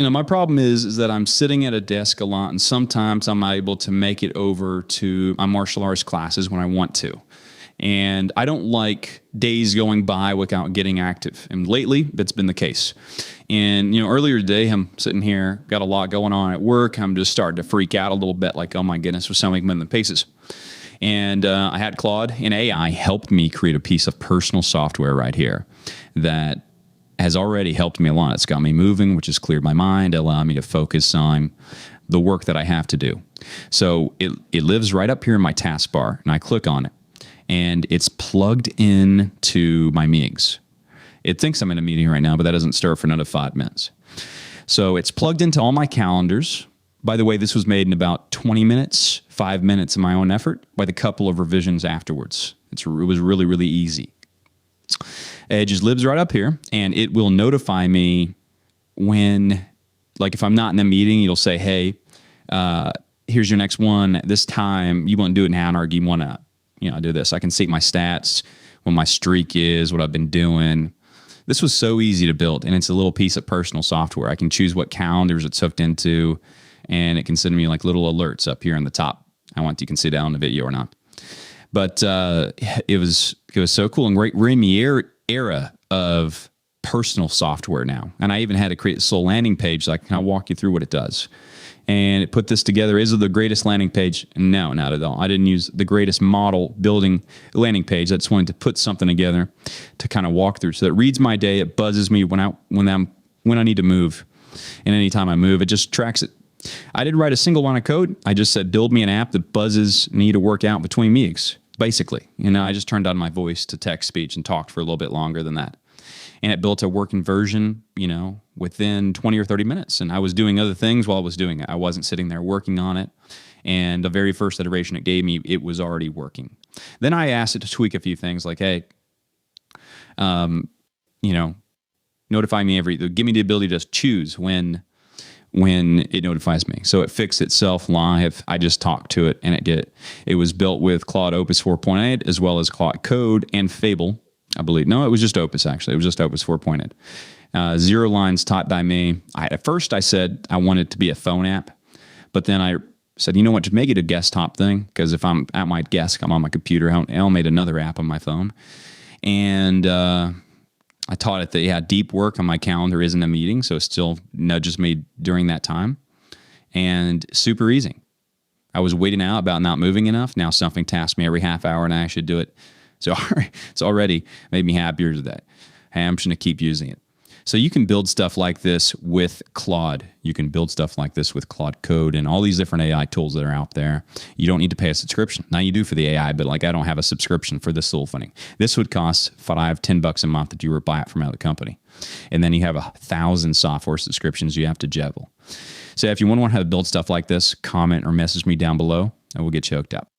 My problem is that I'm sitting at a desk a lot, and sometimes I'm not able to make it over to my martial arts classes when I want to. And I don't like days going by without getting active. And lately, that's been the case. And, earlier today, I'm sitting here, got a lot going on at work. I'm just starting to freak out a little bit, like, oh my goodness, we're so many paces. And I had Claude and AI helped me create a piece of personal software right here that has already helped me a lot. It's got me moving, which has cleared my mind, allowed me to focus on the work that I have to do. So it lives right up here in my taskbar, and I click on it, and it's plugged in to my meetings. It thinks I'm in a meeting right now, but that doesn't start for another 5 minutes. So it's plugged into all my calendars. By the way, this was made in about 20 minutes, 5 minutes of my own effort, with a couple of revisions afterwards. It was really, really easy. It just lives right up here, and it will notify me when, like if I'm not in the meeting, it'll say, hey, here's your next one at this time. You want to do it now, or you want to do this. I can see my stats, what my streak is, what I've been doing. This was so easy to build, and it's a little piece of personal software. I can choose what calendars it's hooked into, and it can send me like little alerts up here on the top. I want you can see that on the video or not. But it was so cool and great. We're in the era of personal software now. And I even had to create this little landing page so I can kind of walk you through what it does. And it put this together. Is it the greatest landing page? No, not at all. I didn't use the greatest model building landing page. I just wanted to put something together to kind of walk through. So it reads my day. It buzzes me when I need to move. And anytime I move, it just tracks it. I didn't write a single line of code. I just said, build me an app that buzzes me to work out between meetings. Basically, I just turned on my voice to text speech and talked for a little bit longer than that. And it built a working version, within 20 or 30 minutes. And I was doing other things while I was doing it. I wasn't sitting there working on it. And the very first iteration it gave me, it was already working. Then I asked it to tweak a few things like, hey, notify me give me the ability to choose when it notifies me. So it fixed itself live. I just talked to it and it did it. It was built with Claude Opus 4.8 as well as Claude Code and Fable, I believe. No, it was just Opus actually. It was just Opus 4.8. 0 lines taught by me. At first I said I wanted it to be a phone app, but then I said, you know what, to make it a desktop thing, because if I'm at my desk, I'm on my computer, I'll made another app on my phone. And I taught it that, deep work on my calendar isn't a meeting, so it still nudges me during that time. And super easy. I was waiting out about not moving enough. Now something tasks me every half hour and I should do it. So it's already made me happier today. Hey, I'm just going to keep using it. So you can build stuff like this with Claude. You can build stuff like this with Claude Code and all these different AI tools that are out there. You don't need to pay a subscription. Now you do for the AI, but I don't have a subscription for this little thing. This would cost $10 a month if you were to buy it from another company. And then you have 1,000 software subscriptions you have to juggle. So if you want to know how to build stuff like this, comment or message me down below and we'll get you hooked up.